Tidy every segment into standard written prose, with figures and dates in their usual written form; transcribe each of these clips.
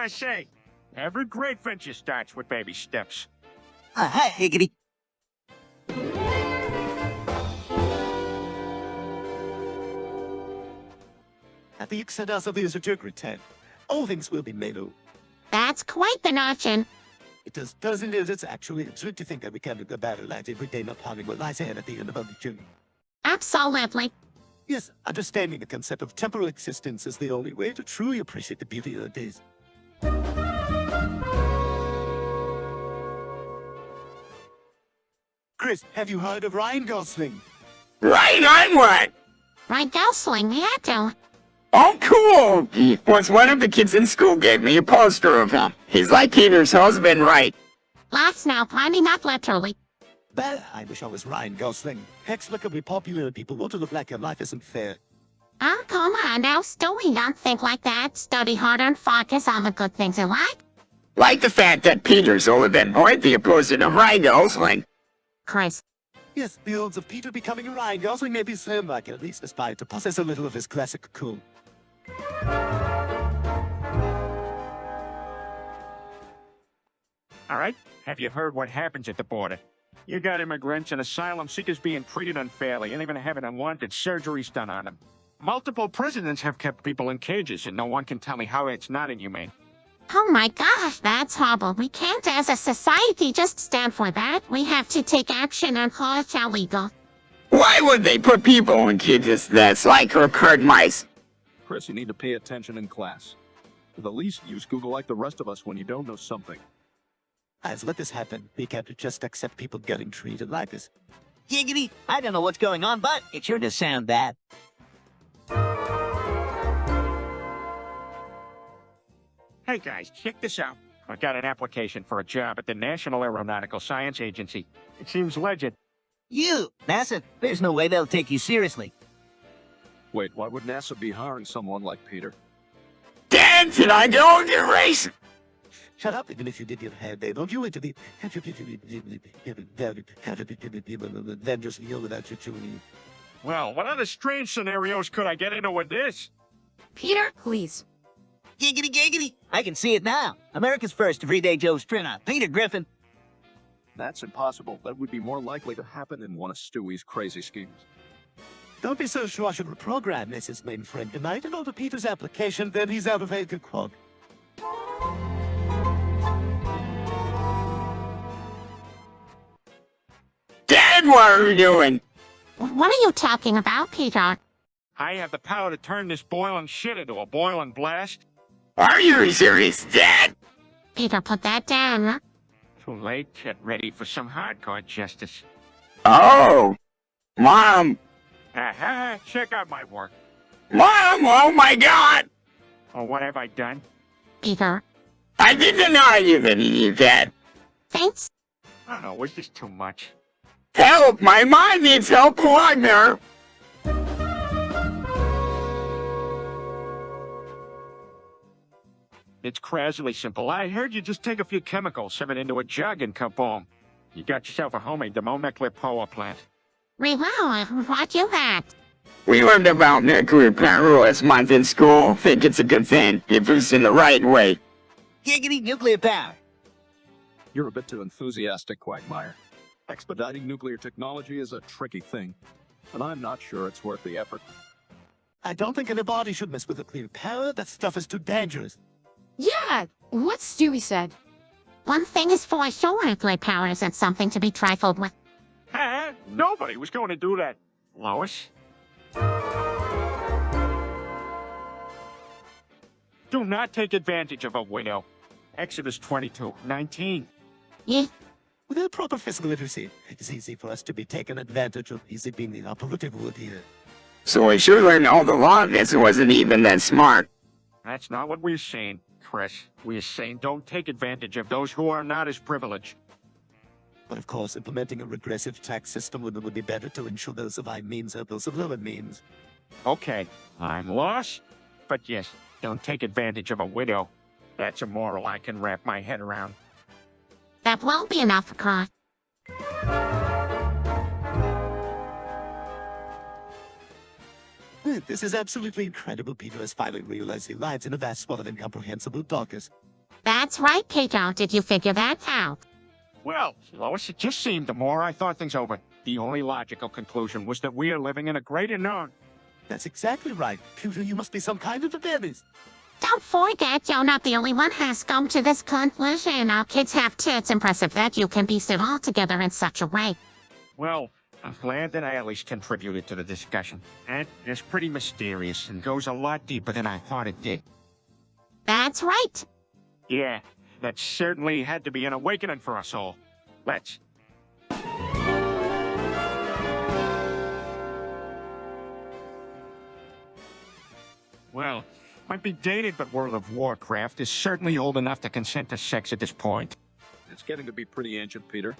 I say? Every great venture starts with baby steps. Hi, Higgity. At the exodus of the return, all things will be made over. That's quite the notion. It doesn't it? It's actually absurd to think that we can do a battle lives every day, not pondering what lies ahead at the end of our journey. Absolutely. Yes, understanding the concept of temporal existence is the only way to truly appreciate the beauty of the days. Chris, have you heard of Ryan Gosling? Right on what? Right, Gosling, yeah, too. Oh, cool! Once one of the kids in school gave me a poster of him. He's like Peter's husband, right? Lots now, plenty, not literally. But I wish I was Ryan Gosling. Inexplicably popular and people want to look like your life isn't fair. Oh, come on now, Stewie, don't think like that. Study harder and focus on the good things in life. Like the fact that Peter's older than Boyd, the opposite of Ryan Gosling. Chris. Yes, the odds of Peter becoming Ryan Gosling may be slim. I can at least aspire to possess a little of his classic cool. All right, have you heard what happens at the border? You got immigrants and asylum seekers being treated unfairly and even having unwanted surgeries done on them. Multiple presidents have kept people in cages, and no one can tell me how it's not inhumane. Oh my gosh, that's horrible. We can't as a society just stand for that. We have to take action and call it illegal. Why would they put people in cages that's like herd mice? Chris, you need to pay attention in class. At the least, use Google like the rest of us when you don't know something. As let this happen, we can't just accept people getting treated like this. Higgity, I don't know what's going on, but it sure does sound bad. Hey guys, check this out. I got an application for a job at the National Aeronautical Science Agency. It seems legit. You, NASA, there's no way they'll take you seriously. Wait, why would NASA be hiring someone like Peter? Dad, should I go to race? Shut up, even if you did your hair day. Don't you wait to be... Then just yell without your tuning. Well, what other strange scenarios could I get into with this? Peter, please. Giggity giggity, I can see it now. America's first everyday Joe Strinot, Peter Griffin. That's impossible. That would be more likely to happen in one of Stewie's crazy schemes. Don't be so sure I should reprogram Mrs. Mainframe tonight and order Peter's application, then he's out of a good quad. Dad, what are you doing? What are you talking about, Peter? I have the power to turn this boiling shit into a boiling blast. Are you serious, Dad? Peter, put that down. Too late. Get ready for some hardcore justice. Oh, Mom. Aha, check out my work. Mom, oh my God. Oh, what have I done? Peter. I didn't know you that you Dad. Thanks. I don't know, was this too much? Help, my mom needs help along there. It's crassly simple. I heard you just take a few chemicals, shove it into a jug, and kaboom. You got yourself a homemade thermonuclear power plant. Wow, what you had? We learned about nuclear power last month in school. Think it's a good thing if used in the right way. Giggity nuclear power. You're a bit too enthusiastic, Quagmire. Expediting nuclear technology is a tricky thing, and I'm not sure it's worth the effort. I don't think anybody should mess with nuclear power. That stuff is too dangerous. Yeah, what Stewie said. One thing is for sure, nuclear power isn't something to be trifled with. Ha! Nobody was going to do that, Lois. Do not take advantage of a widow. Exodus 22:19. Yeah. Without proper physical literacy, it's easy for us to be taken advantage of, easy being the operative word here. So I sure learned all the law guess it wasn't even that smart. That's not what we're saying, Chris. We're saying don't take advantage of those who are not as privileged. But of course, implementing a regressive tax system would be better to ensure those of high means help those of lower means. Okay, I'm lost, but yes, don't take advantage of a widow. That's a moral I can wrap my head around. That won't be enough, Carl. This is absolutely incredible. Peter has finally realized he lives in a vast, smaller than comprehensible darkness. That's right, Peter. Did you figure that out? Well, Lois, it just seemed the more I thought things over, the only logical conclusion was that we are living in a great unknown. That's exactly right. Peter, you must be some kind of a baby. Don't forget, you're not the only one who has come to this conclusion. Our kids have too. It's impressive that you can piece it all together in such a way. Well, I'm glad that I at least contributed to the discussion. And it's pretty mysterious and goes a lot deeper than I thought it did. That's right. Yeah, that certainly had to be an awakening for us all. Let's. Well, might be dated, but World of Warcraft is certainly old enough to consent to sex at this point. It's getting to be pretty ancient, Peter.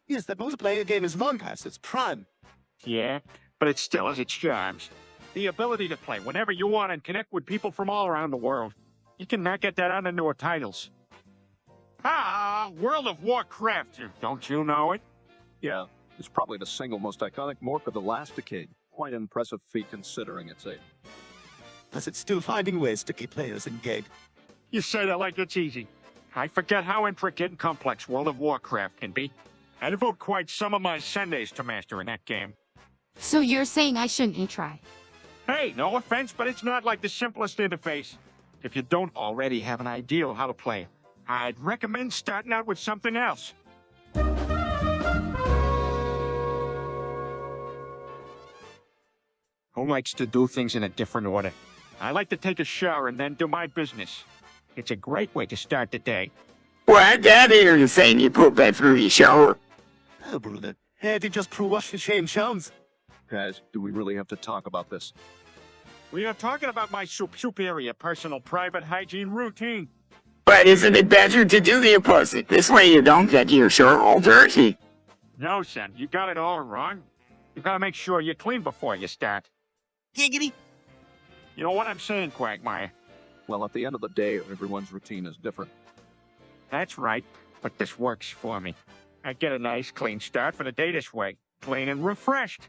Yes, that multiplayer game is long past its prime. Yeah, but it still has its charms. The ability to play whenever you want and connect with people from all around the world. You cannot get that on the newer titles. World of Warcraft, don't you know it? Yeah, it's probably the single most iconic morph of the last decade. Quite an impressive feat considering its age. Plus, it's still finding ways to keep players engaged. You say that like it's easy. I forget how intricate and complex World of Warcraft can be. I devote quite some of my Sundays to mastering that game. So you're saying I shouldn't try? Hey, no offense, but it's not like the simplest interface. If you don't already have an idea of how to play, I'd recommend starting out with something else. Who likes to do things in a different order? I like to take a shower and then do my business. It's a great way to start the day. What? That hear you saying you put that through your shower? Oh, brother. Hey, did just pre-wash your shame showns? Guys, do we really have to talk about this? We are talking about my superior personal private hygiene routine. But isn't it better to do the opposite? This way you don't get your shirt all dirty. No, son, you got it all wrong. You gotta make sure you're clean before you start. Giggity. You know what I'm saying, Quagmire? Well, at the end of the day, everyone's routine is different. That's right, but this works for me. I get a nice, clean start for the day this way, clean and refreshed.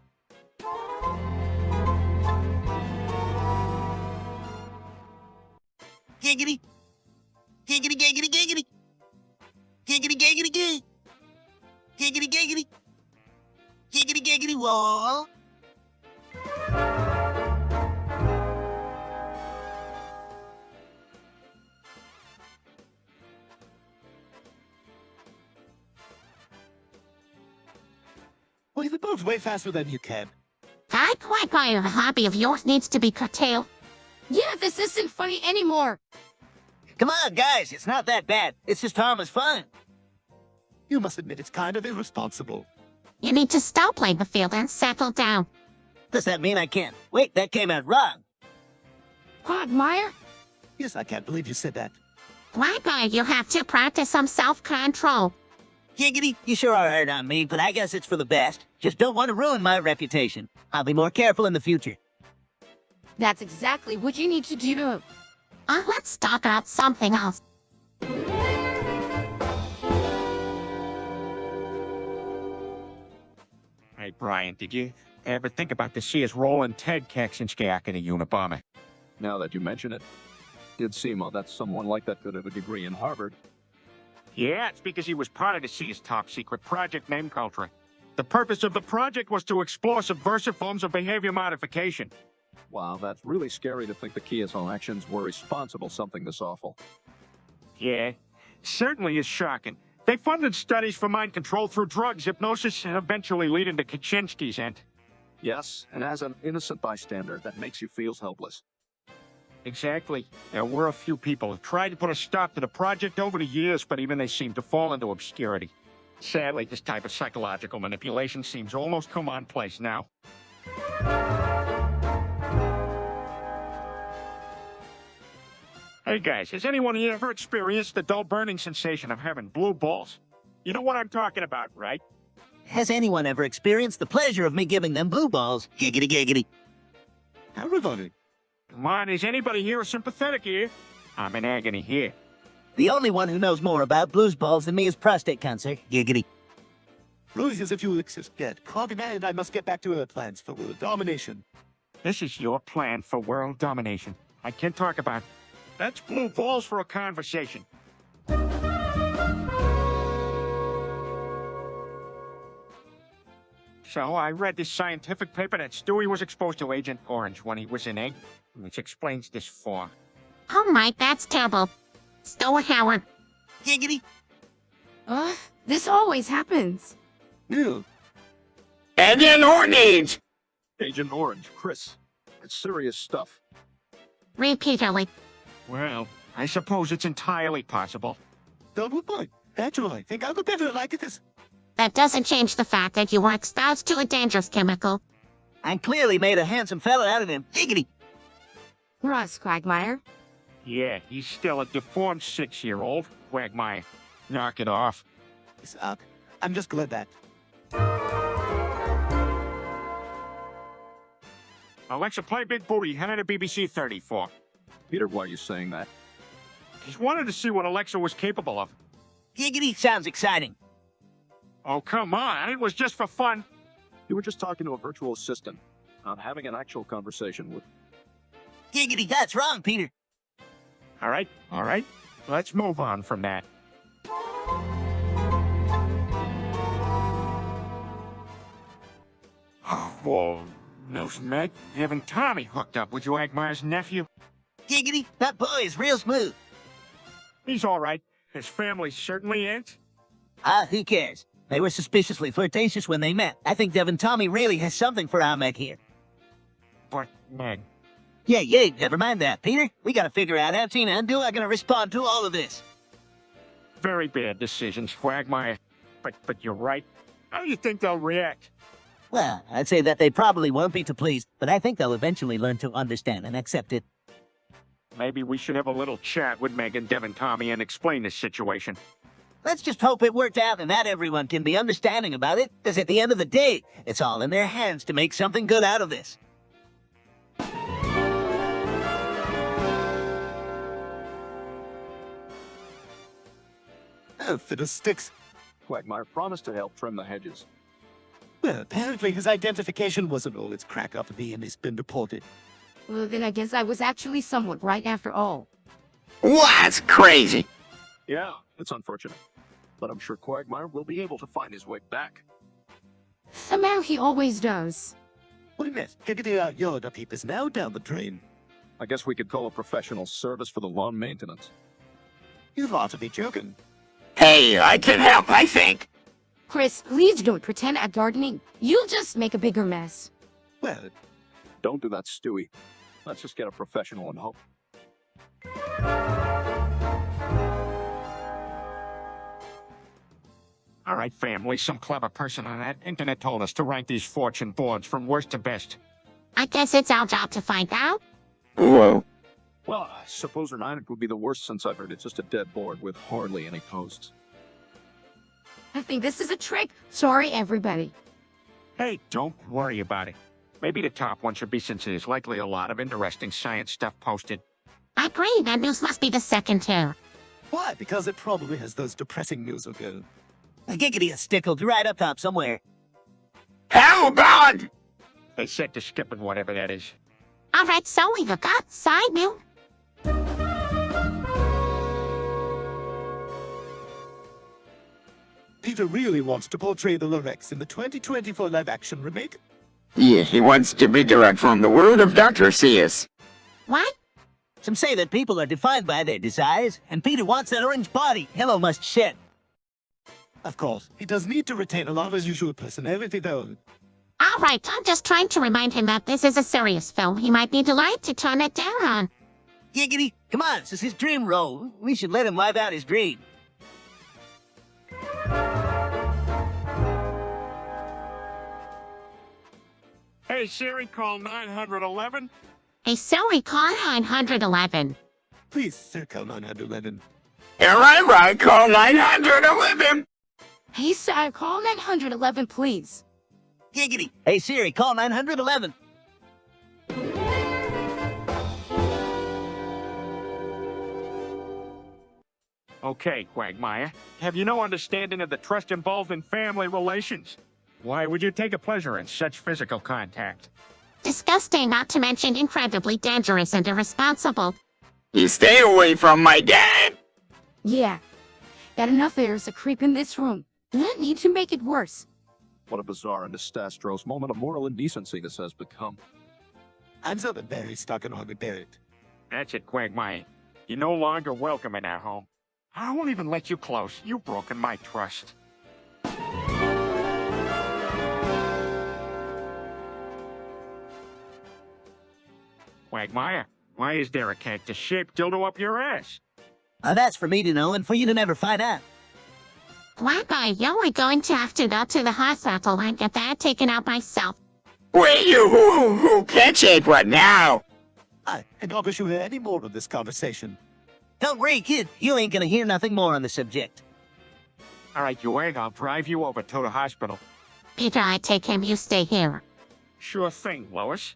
Giggity. Giggity, giggity, giggity. Giggity, giggity, giggity. Giggity, giggity. Giggity, giggity, wall. Well, you're both way faster than you can. Guy Quagmire, a hobby of yours needs to be curtailed. Yeah, this isn't funny anymore. Come on, guys, it's not that bad. It's just harmless fun. You must admit it's kind of irresponsible. You need to stop playing the field and settle down. Does that mean I can't? Wait, that came out wrong. Quagmire? Yes, I can't believe you said that. Quagmire, you have to practice some self-control. Giggity, you sure are hard on me, but I guess it's for the best. Just don't want to ruin my reputation. I'll be more careful in the future. That's exactly what you need to do. Let's talk about something else. Hey, Brian, did you ever think about the Sears Roland Ted Kaczynskiak in a Unabomber? Now that you mention it, did seem that someone like that could have a degree in Harvard. Yeah, it's because he was part of the Sears top-secret project named Culture. The purpose of the project was to explore subversive forms of behavior modification. Wow, that's really scary to think the Kia's own actions were responsible for something this awful. Yeah, certainly is shocking. They funded studies for mind control through drugs, hypnosis, and eventually leading to Kaczynski's end. Yes, and as an innocent bystander, that makes you feel helpless. Exactly. There were a few people who tried to put a stop to the project over the years, but even they seemed to fall into obscurity. Sadly, this type of psychological manipulation seems almost commonplace now. Hey guys, has anyone here ever experienced the dull burning sensation of having blue balls? You know what I'm talking about, right? Has anyone ever experienced the pleasure of me giving them blue balls? Giggity, giggity. How revolting. Come on, is anybody here sympathetic here? I'm in agony here. The only one who knows more about blues balls than me is prostate cancer. Giggity. Rules as if you exist yet. Clogging and I must get back to our plans for world domination. This is your plan for world domination. I can't talk about. That's blue balls for a conversation. So I read this scientific paper that Stewie was exposed to Agent Orange when he was an egg, which explains this form. Oh my, that's terrible. Stow Howard. Giggity. This always happens. No. Agent Orange! Agent Orange, Chris. It's serious stuff. Repeatedly. Well, I suppose it's entirely possible. Double point. Actually, I think I would better like this. That doesn't change the fact that you were exposed to a dangerous chemical. I clearly made a handsome fella out of him. Giggity. Russ, Quagmire. Yeah, he's still a deformed 6-year-old, Quagmire. Knock it off. I'm just glad that. Alexa, play Big Booty, Henry to BBC 34. Peter, why are you saying that? Just wanted to see what Alexa was capable of. Giggity sounds exciting. Oh, come on, it was just for fun. You were just talking to a virtual assistant, not having an actual conversation with... Giggity, that's wrong, Peter. All right. Let's move on from that. Oh, whoa. Knows Meg, having Tommy hooked up with Quagmire's nephew. Giggity, that boy is real smooth. He's all right. His family certainly ain't. Who cares? They were suspiciously flirtatious when they met. I think Devin Tommy really has something for our Meg here. But, Meg, Yeah, never mind that, Peter. We gotta figure out how Tina and Dua are gonna respond to all of this. very bad decisions, Quagmire. But you're right. How do you think they'll react? Well, I'd say that they probably won't be too pleased, but I think they'll eventually learn to understand and accept it. Maybe we should have a little chat with Meg and Devin Tommy and explain this situation. Let's just hope it worked out and that everyone can be understanding about it, because at the end of the day, it's all in their hands to make something good out of this. Oh, fiddlesticks. Quagmire promised to help trim the hedges. Well, apparently his identification wasn't all it's cracked up to be and he's been deported. Well, then I guess I was actually somewhat right after all. That's crazy. Yeah, it's unfortunate. But I'm sure Quagmire will be able to find his way back. Somehow he always does. What a mess. Giggity out yard upheap is now down the drain. I guess we could call a professional service for the lawn maintenance. You ought to be joking. Hey, I can help, I think. Chris, please don't pretend at gardening. You'll just make a bigger mess. Well, Don't do that, Stewie. Let's just get a professional and hope. All right, family, some clever person on that internet told us to rank these fortune boards from worst to best. I guess it's our job to find out. Whoa. Well, I suppose or not, it would be the worst since I've heard it's just a dead board with hardly any posts. I think this is a trick. Sorry, everybody. Hey, don't worry about it. Maybe the top one should be since there's likely a lot of interesting science stuff posted. I agree, that news must be the second tier. why? Because it probably has those depressing news of A giggity is stickled right up top somewhere. How about... They said to skip it, whatever that is. All right, so we've got side news. Peter really wants to portray the Lorex in the 2024 live-action remake. Yeah, he wants to be direct from the world of Dr. Seuss. What? Some say that people are defined by their desires, and Peter wants that orange body Hello must shed. Of course, he does need to retain a lot of his usual personality, though. All right, I'm just trying to remind him that this is a serious film. He might need a light to turn it down. Giggity, come on, this is his dream role. We should let him live out his dream. Hey, Siri, call 911. A Siri call 911. Please, sir, call 911. Here I right, call 911. Hey, sir, call 911, please. Giggity, hey Siri, call 911. Okay, Quagmire. Have you no understanding of the trust involved in family relations? Why would you take a pleasure in such physical contact? Disgusting, not to mention incredibly dangerous and irresponsible. You stay away from my dad. Yeah. Bad enough there's a creep in this room. You need to make it worse. What a bizarre and disastrous moment of moral indecency this has become. I'm so very stuck and hungry buried. That's it, Quagmire. You're no longer welcome in our home. I won't even let you close. You've broken my trust. Quagmire, why is there a cactus-shaped dildo up your ass? That's for me to know and for you to never find out. Quagmire, you're going to have to go to the hospital and get that taken out myself. Wait, you who can't shape what now? I don't wish you hear any more of this conversation. Don't worry, kid. You ain't gonna hear nothing more on the subject. All right, you egg, I'll drive you over to the hospital. Peter, I take him, you stay here. Sure thing, Lois.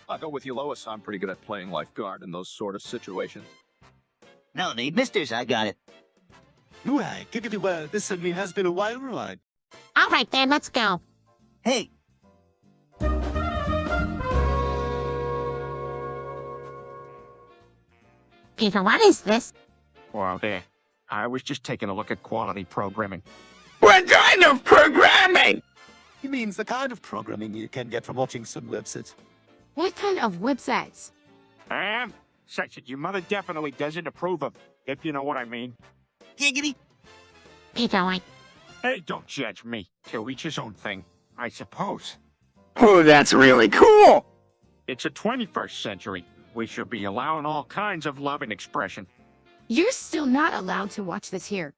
I'll go with you, Lois. I'm pretty good at playing lifeguard in those sort of situations. No need, misters. I got it. Why, giggity well, this certainly has been a wild ride. All right then, let's go. Hey, Peter, what is this? Well, there. I was just taking a look at quality programming. What kind of programming? He means the kind of programming you can get from watching some websites. What kind of websites? Such that your mother definitely doesn't approve of, if you know what I mean. giggity. Peter, Hey, don't judge me. To each his own thing, I suppose. Oh, that's really cool. It's a 21st century. We should be allowing all kinds of love and expression. You're still not allowed to watch this here.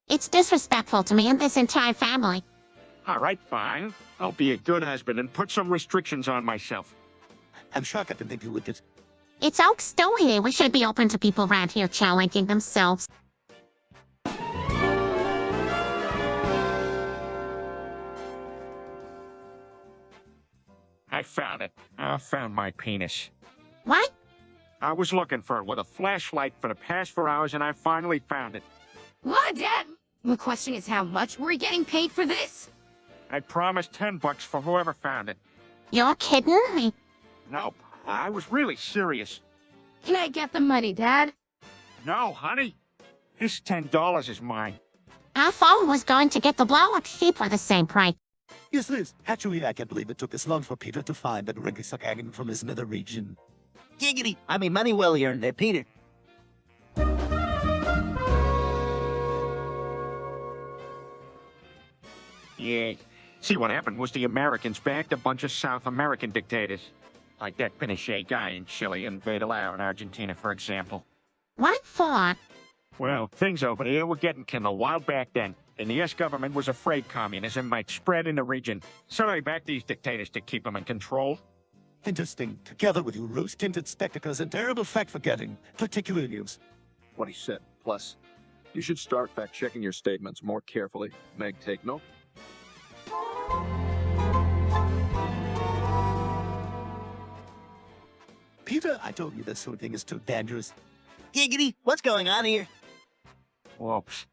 it's disrespectful to me and this entire family. All right, fine. I'll be a good husband and put some restrictions on myself. I'm shocked I didn't think you would get. It's Oak Stowe here. We should be open to people around here challenging themselves. I found it. I found my penis. What? I was looking for it with a flashlight for the past 4 hours, and I finally found it. What, Dad? The question is how much we're getting paid for this? I promised $10 for whoever found it. You're kidding me? Nope. I was really serious. Can I get the money, Dad? No, honey. This $10 is mine. Our phone was going to get the blow-up sheep for the same price. Yes, Liz. Actually, I can't believe it took this long for Peter to find that ring suck hanging from his nether region. Giggity. I mean, money well earned there, Peter. Yeah. See, what happened was the Americans backed a bunch of South American dictators. Like that Pinochet guy in Chile and Vidal in Argentina, for example. What for? Well, things over there were getting kindled wild back then, and the U.S. government was afraid communism might spread in the region, so they backed these dictators to keep them in control. Interesting. Together with your rose-tinted spectacles and terrible fact-forgetting, particular news. What he said. Plus, you should start fact-checking your statements more carefully. Meg, take note. Peter, I told you this sort of thing is too dangerous. Giggity. What's going on here? Whoops.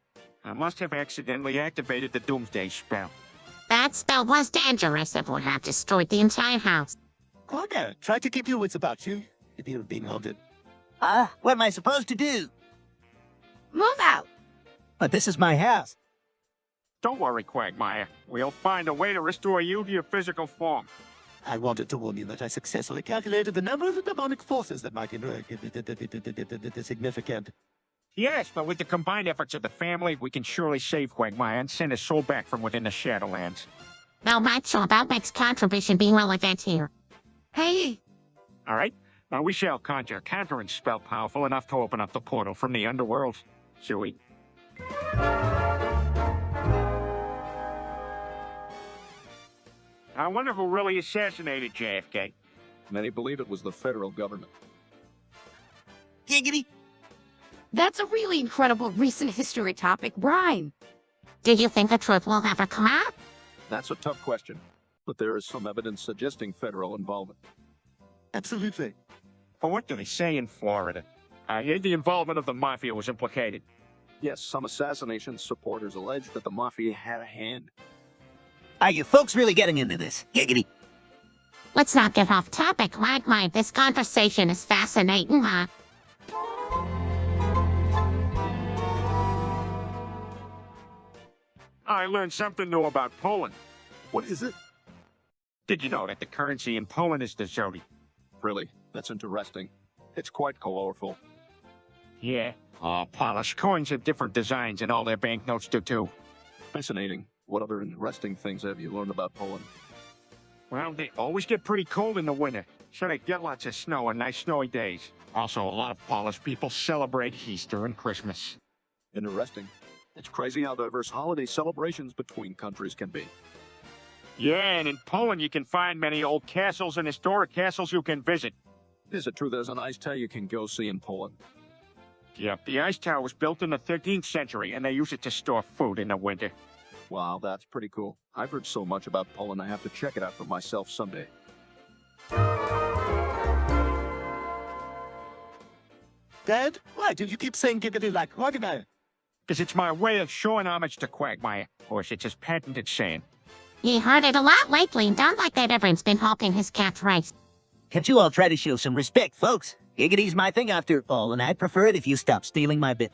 I must have accidentally activated the doomsday spell. That spell was dangerous. It would have destroyed the entire house. Corner, try to keep your wits about you. If you're being haunted. What am I supposed to do? Move out! But this is my house. Don't worry, Quagmire. We'll find a way to restore you to your physical form. I wanted to warn you that I successfully calculated the number of the demonic forces that might interact. Significant. Yes, but with the combined efforts of the family, we can surely save Quagmire and send his soul back from within the Shadowlands. Now, not sure about Meg's contribution being relevant here. Hey, All right? Now we shall conjure a countering spell powerful enough to open up the portal from the underworld. Shall we? I wonder who really assassinated JFK. Many believe it was the federal government. Giggity. that's a really incredible recent history topic, Brian. Do you think the truth will ever come out? That's a tough question, but there is some evidence suggesting federal involvement. Absolutely. But what do they say in Florida? I heard the involvement of the Mafia was implicated. Yes, some assassination supporters allege that the Mafia had a hand. Are you folks really getting into this? Giggity. Let's not get off topic, Quagmire. This conversation is fascinating, huh? I learned something new about Poland. What is it? Did you know that the currency in Poland is the zloty? Really? That's interesting. It's quite colorful. Yeah. Polish coins have different designs, and all their banknotes do too. Fascinating. What other interesting things have you learned about Poland? Well, they always get pretty cold in the winter, so they get lots of snow and nice snowy days. Also, a lot of Polish people celebrate Easter and Christmas. Interesting. It's crazy how diverse holiday celebrations between countries can be. Yeah, and in Poland you can find many old castles and historic castles you can visit. Is it true there's an ice tower you can go see in Poland? Yep, the ice tower was built in the 13th century, and they use it to store food in the winter. Wow, that's pretty cool. I've heard so much about Poland, I have to check it out for myself someday. Dad, why do you keep saying giggity like Quagmire? Because it's my way of showing homage to Quagmire. Of course, it's his patented saying. You heard it a lot lately. Don't like that everyone's been hawking his cat rice. Can't you all try to show some respect, folks? Giggity's my thing after all, and I'd prefer it if you stopped stealing my bit.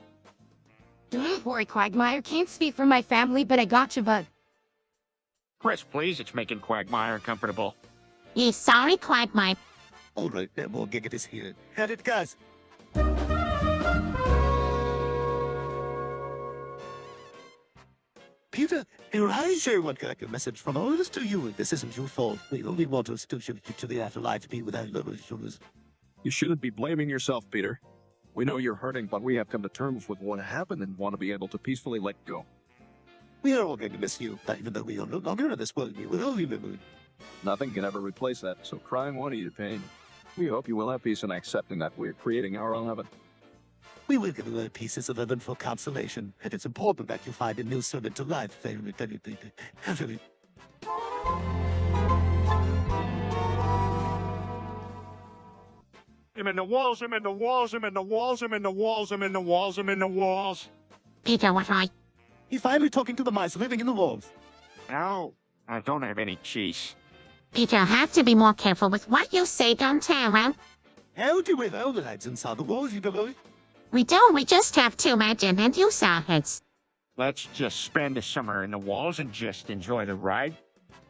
Don't worry, Quagmire. Can't speak for my family, but I gotcha, bud. Chris, please, it's making Quagmire uncomfortable. You sorry, Quagmire. All right, there are more giggities here. Had it, guys. Peter, here I share one kind of message from all of us to you. This isn't your fault. We only want us to shift you to the afterlife to be with our loved ones. You shouldn't be blaming yourself, Peter. We know you're hurting, but we have come to terms with what happened and want to be able to peacefully let go. We are all going to miss you, but even though we are no longer in this world, we will only remember. Nothing can ever replace that, so crying won't ease your pain. We hope you will have peace in accepting that we're creating our own heaven. We will give away pieces of heaven for consolation, and it's important that you find a new servant to life. I'm in the walls, I'm in the walls, I'm in the walls, I'm in the walls, I'm in the walls, I'm in the walls. Peter was right. He's finally talking to the mice living in the walls. No, I don't have any cheese. Peter, have to be more careful with what you say, don't tell him. How do we know the lights inside the walls, you know? We don't, we just have to imagine and use our heads. Let's just spend the summer in the walls and just enjoy the ride.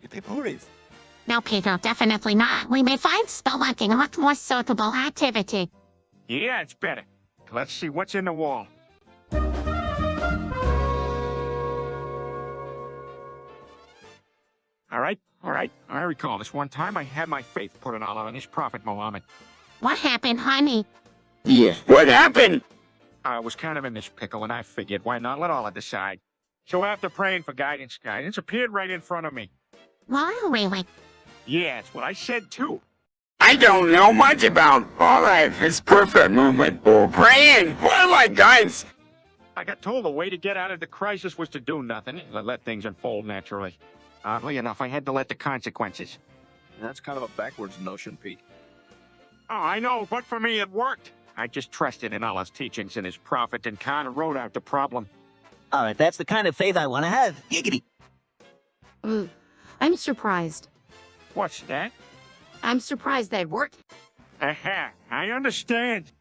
You pay worries. No, Peter, definitely not. We may find spelunking a much more suitable activity. Yeah, it's better. Let's see what's in the wall. All right. I recall this one time I had my faith put in Allah and his prophet Muhammad. What happened, honey? Yeah, what happened? I was kind of in this pickle, and I figured, why not let Allah decide? So after praying for guidance appeared right in front of me. Well, really? Yeah, it's what I said, too. I don't know much about all life is perfect movement or praying. What are my guides? I got told the way to get out of the crisis was to do nothing, and let things unfold naturally. Oddly enough, I had to let the consequences. That's kind of a backwards notion, Pete. Oh, I know, but for me it worked. I just trusted in Allah's teachings and his prophet and kind of wrote out the problem. All right, that's the kind of faith I want to have. Giggity. I'm surprised. What's that? I'm surprised that worked. Aha, I understand.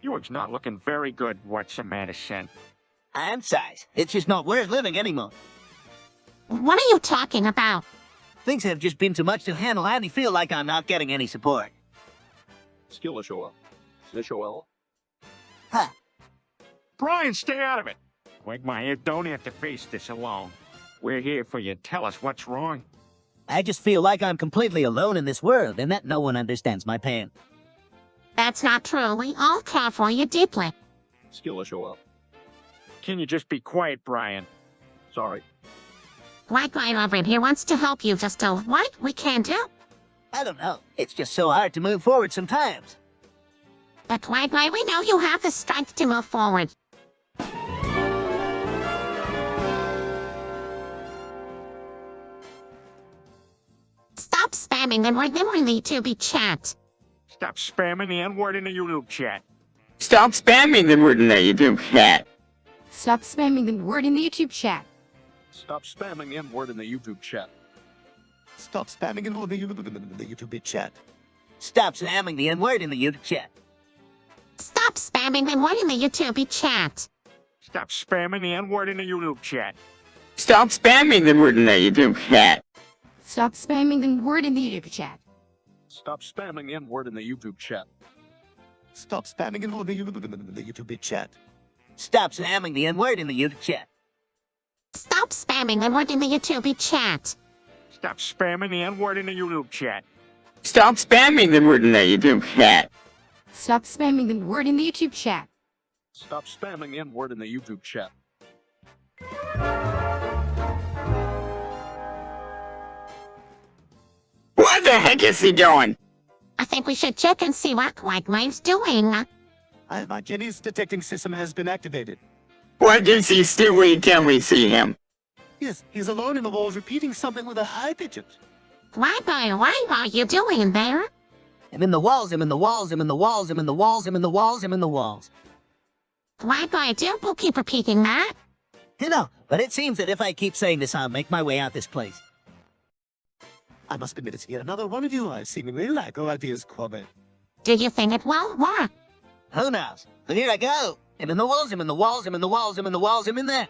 Yours not looking very good, what's the matter, son? I'm size. It's just not worth living anymore. What are you talking about? Things have just been too much to handle, and I feel like I'm not getting any support. Skillishol. Huh. Brian, stay out of it. Quagmire, don't have to face this alone. We're here for you. Tell us what's wrong. I just feel like I'm completely alone in this world, and that no one understands my pain. That's not true. We all care for you deeply. Skillishol. Can you just be quiet, Brian? Sorry. Quagmire over here wants to help you, just do what we can do. I don't know. It's just so hard to move forward sometimes. But Quagmire, we know you have the strength to move forward. Stop spamming the word memory to be chat. Stop spamming the N-word in the YouTube chat. Stop spamming the word in the YouTube chat. Stop spamming the word in the YouTube chat. Stop spamming the N-word in the YouTube chat. Stop spamming in the YouTube chat. Stop spamming the N-word in the YouTube chat. Stop spamming the word in the YouTube chat. Stop spamming the N-word in the YouTube chat. Stop spamming the word in the YouTube chat. Stop spamming the word in the YouTube chat. Stop spamming the N-word in the YouTube chat. Stop spamming in the YouTube chat. Stop spamming the N-word in the YouTube chat. Stop spamming the word in the YouTube chat. Stop spamming the N-word in the YouTube chat. Stop spamming the word in the YouTube chat. Stop spamming the word in the YouTube chat. Stop spamming the N-word in the YouTube chat. What the heck is he doing? I think we should check and see what Quagmire's doing. My Jenny's detecting system has been activated. What does he still wait till we see him? Yes, he's alone in the walls repeating something with a high pitch. What are you doing there? I'm in the walls, I'm in the walls, I'm in the walls, I'm in the walls, I'm in the walls, I'm in the walls. Why do people keep repeating that? You know, but it seems that if I keep saying this, I'll make my way out this place. I must admit it's yet another one of you I seemingly lack of ideas, Quabbin. Do you think it will work? Who knows? But here I go. I'm in the walls, I'm in the walls, I'm in the walls, I'm in the walls, I'm in there.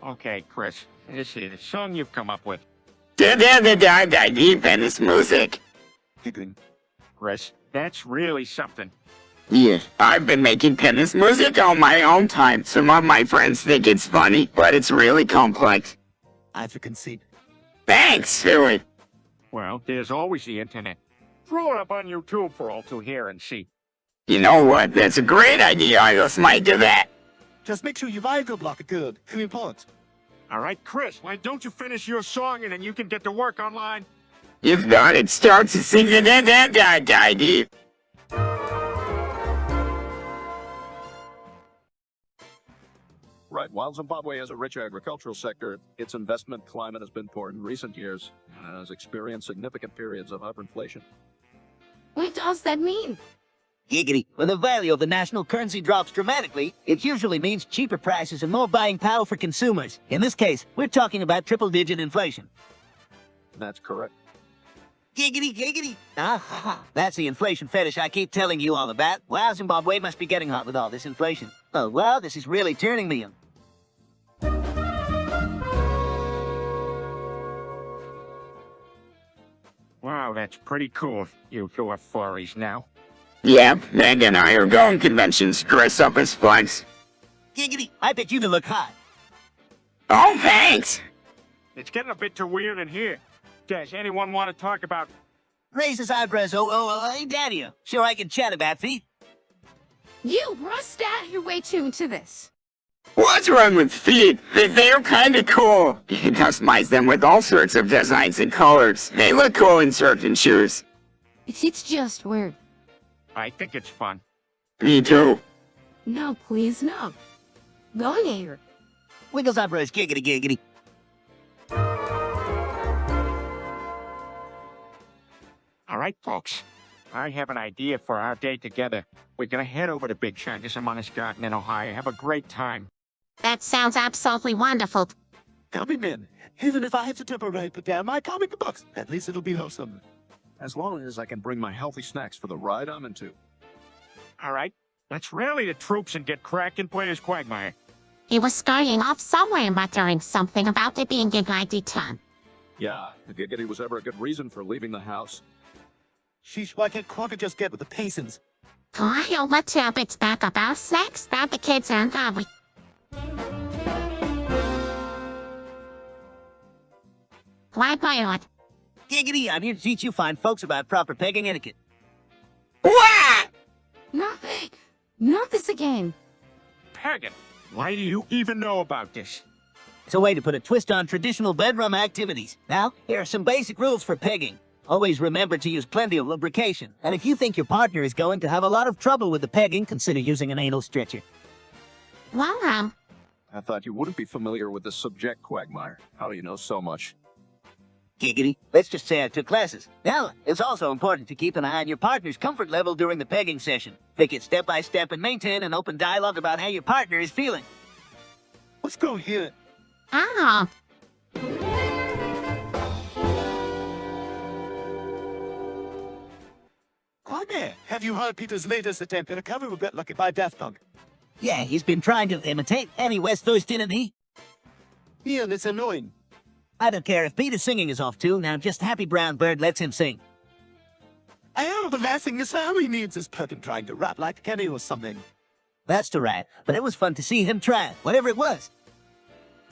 Okay, Chris, this is the song you've come up with. Deep and this music. Giggling. Chris, that's really something. Yeah, I've been making tennis music on my own time. Some of my friends think it's funny, but it's really complex. I have to concede. Thanks, Stuart. Well, there's always the internet. Throw it up on YouTube for all to hear and see. You know what? That's a great idea. I just might do that. Just make sure you vibe block it good. Very important. All right, Chris, why don't you finish your song and then you can get to work online? If not, it starts to sing the deep. Right, while Zimbabwe has a rich agricultural sector, its investment climate has been poor in recent years and has experienced significant periods of hyperinflation. What does that mean? Giggity. When the value of the national currency drops dramatically, it usually means cheaper prices and more buying power for consumers. In this case, we're talking about triple-digit inflation. That's correct. Giggity, giggity. Ah, that's the inflation fetish I keep telling you all about. Wow, Zimbabwe must be getting hot with all this inflation. Oh, wow, this is really turning me on. Wow, that's pretty cool. You two are furries now. Yep, Meg and I are going conventions dress up as flags. Giggity, I bet you to look hot. Oh, thanks. It's getting a bit too weird in here. Does anyone want to talk about... Raise his eyebrows, hey, Daddy. Sure I can chat about feet. You rust out your way too into this. What's wrong with feet? They're kinda cool. You customize them with all sorts of designs and colors. They look cool in certain shoes. It's just weird. I think it's fun. Me too. No, please, no. Go here. Wiggles eyebrows, giggity, giggity. All right, folks. I have an idea for our day together. We're gonna head over to Big China's Honest Garden in Ohio. Have a great time. That sounds absolutely wonderful. Coming in. Even if I have to temporarily put down my comic books, at least it'll be wholesome. As long as I can bring my healthy snacks for the ride I'm into. All right. Let's rally the troops and get cracking, players Quagmire. He was scurrying off somewhere muttering something about it being a ID time. Yeah, if Giggity was ever a good reason for leaving the house. Sheesh, why can't Quagga just get with the Pacers? Kyle, let's have it back about sex, about the kids and we... Why pilot? Giggity, I'm here to teach you fine folks about proper pegging etiquette. What? Nothing. Not this again. Pagan, why do you even know about this? It's a way to put a twist on traditional bedroom activities. Now, here are some basic rules for pegging. Always remember to use plenty of lubrication. And if you think your partner is going to have a lot of trouble with the pegging, consider using an anal stretcher. Well, I thought you wouldn't be familiar with the subject, Quagmire. How do you know so much? Giggity, let's just say I took classes. Now, it's also important to keep an eye on your partner's comfort level during the pegging session. Take it step by step and maintain an open dialogue about how your partner is feeling. Let's go here. ah, Quagmire, have you heard Peter's latest attempt at a cover of Get Lucky by Daft Punk? Yeah, he's been trying to imitate Any West Coast, didn't he? Ian, it's annoying. I don't care if Peter's singing is off tune, now just Happy Brown Bird lets him sing. I am, the last thing is all he needs is Perkin trying to rap like Kenny or something. That's the right, but it was fun to see him try, whatever it was.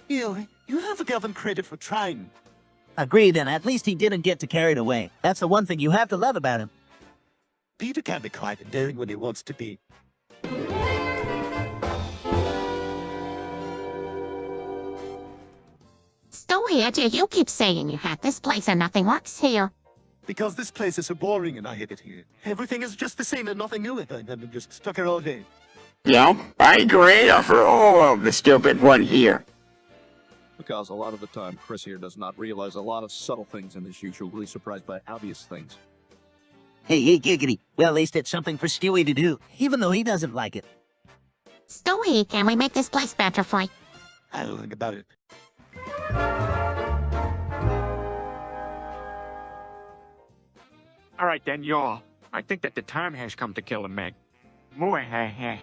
Ian, you have to give him credit for trying. Agreed, and at least he didn't get too carried away. That's the one thing you have to love about him. Peter can be quiet and daring when he wants to be. So here, do you keep saying you had this place and nothing works here? Because this place is so boring and I hate it here. Everything is just the same and nothing new, and I'm just stuck here all day. Yeah, I agree for all of the stupid one here. Because a lot of the time, Chris here does not realize a lot of subtle things and is usually surprised by obvious things. Hey, giggity. Well, at least it's something for Stewie to do, even though he doesn't like it. Stewie, can we make this place better for you? I'll think about it. All right then, y'all. I think that the time has come to kill him, Meg. Mwah.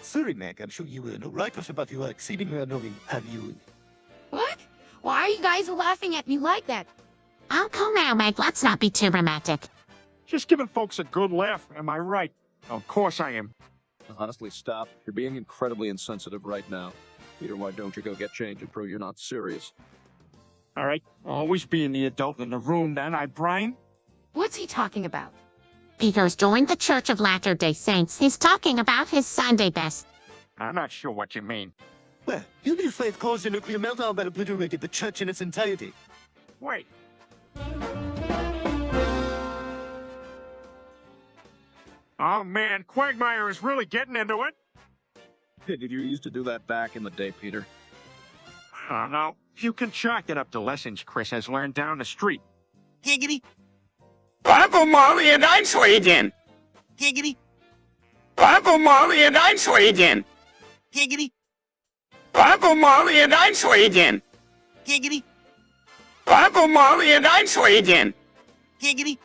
Sorry, Meg, I'm sure you were no right off about your exceedingly annoying have you. What? Why are you guys laughing at me like that? Oh, come now, Meg. Let's not be too romantic. Just giving folks a good laugh, am I right? Of course I am. Honestly, stop. You're being incredibly insensitive right now. Peter, why don't you go get changed and prove you're not serious? All right, always being the adult in the room then, Brian? What's he talking about? Peter's joined the Church of Latter-day Saints. He's talking about his Sunday best. I'm not sure what you mean. Well, you new faith caused a nuclear meltdown that obliterated the church in its entirety. Wait. Oh man, Quagmire is really getting into it. Hey, did you used to do that back in the day, Peter? Oh no, you can chalk it up to lessons Chris has learned down the street. Giggity, Uncle Molly and I'm Sweden. giggity, Uncle Molly and I'm Sweden. giggity, Uncle Molly and I'm Sweden. giggity, Uncle Molly and I'm Sweden. giggity.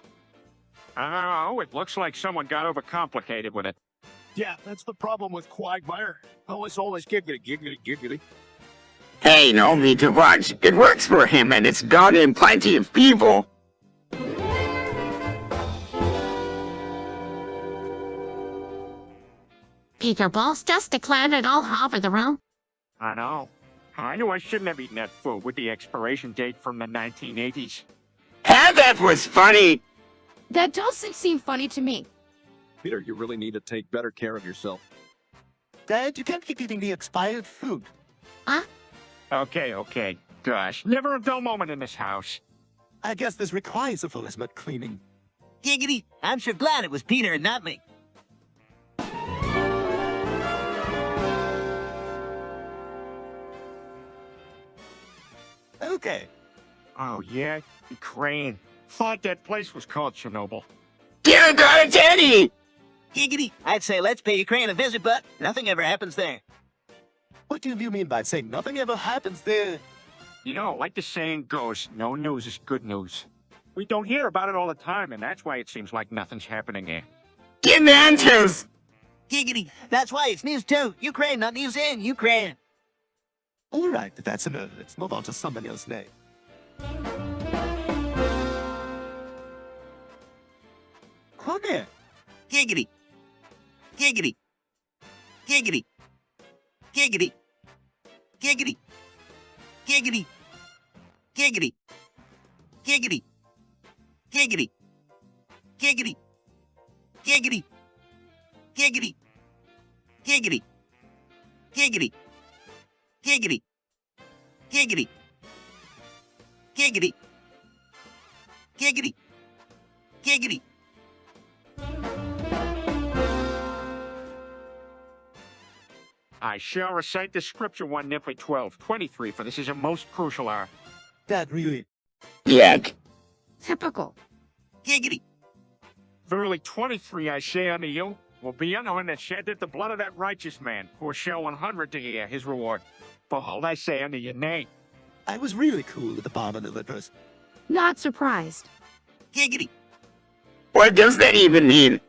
Oh, it looks like someone got overcomplicated with it. Yeah, that's the problem with Quagmire. Always giggity. Hey, no need to watch. It works for him and it's got him plenty of people. Peter Balls just declared it all over the room. I know. I knew I shouldn't have eaten that food with the expiration date from the 1980s. And that was funny. That doesn't seem funny to me. Peter, you really need to take better care of yourself. Dad, you can't keep eating the expired food. Huh? Okay. Gosh, never a dull moment in this house. I guess this requires a full estimate cleaning. Giggity, I'm sure glad it was Peter and not me. Okay. Oh yeah, Ukraine. Thought that place was called Chernobyl. Get it out of Teddy! Giggity, I'd say let's pay Ukraine a visit, but nothing ever happens there. What do you mean by saying nothing ever happens there? You know, like the saying goes, no news is good news. We don't hear about it all the time, and that's why it seems like nothing's happening here. Get the answers! Giggity, that's why it's news too. Ukraine, not news in Ukraine. All right, that's enough. Let's move on to somebody else's name. Come here. Giggity, giggity, giggity, giggity, giggity, giggity, giggity, giggity, giggity, giggity, giggity, giggity, giggity, giggity, giggity, giggity, giggity, giggity, giggity. I shall recite the scripture 1 Nephi 12:23, for this is a most crucial hour. Dad, really? Yuck. Typical. Giggity, Verily 23 I say unto you, will be unto him that sheddeth the blood of that righteous man, for shall 100 to hear his reward. Behold, I say unto you, nay. I was really cool with the bomb and the lippers. Not surprised. giggity, What does that even mean?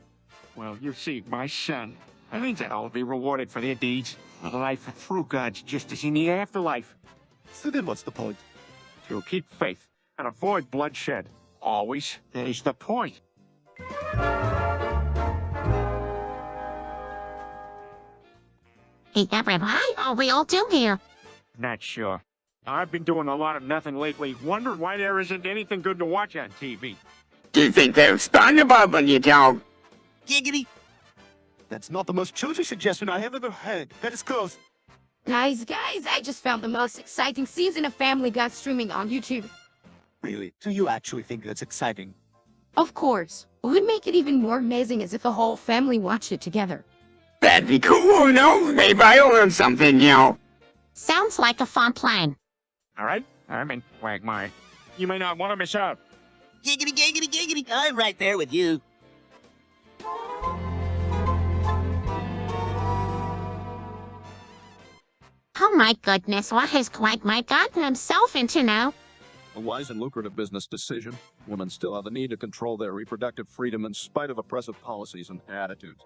Well, you see, my son, I think that all will be rewarded for their deeds. A life through God's justice in the afterlife. So then what's the point? To keep faith and avoid bloodshed. Always, that is the point. Hey, Deborah, what are we all doing here? Not sure. I've been doing a lot of nothing lately, wondering why there isn't anything good to watch on TV. Do you think there's SpongeBob on your dog? Giggity. That's not the most choosy suggestion I have ever heard. That is close. Guys, I just found the most exciting season of Family Guy streaming on YouTube. Really? Do you actually think that's exciting? Of course. It would make it even more amazing as if the whole family watched it together. That'd be cool, no? Maybe I'll learn something new. Sounds like a fun plan. All right? I'm in Quagmire. You may not want to miss out. Giggity, giggity, giggity. I'm right there with you. Oh my goodness, what has Quagmire gotten himself into now? A wise and lucrative business decision. Women still have the need to control their reproductive freedom in spite of oppressive policies and attitudes.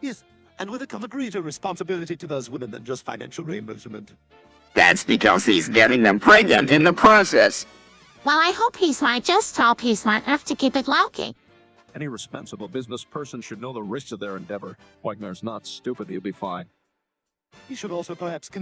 Yes, and with it comes a greater responsibility to those women than just financial reimbursement. That's because he's getting them pregnant in the process. Well, I hope he's smart. Just hope he's smart enough to keep it low-key. Any responsible business person should know the risks of their endeavor. Wagner's not stupid, he'll be fine. You should also perhaps consider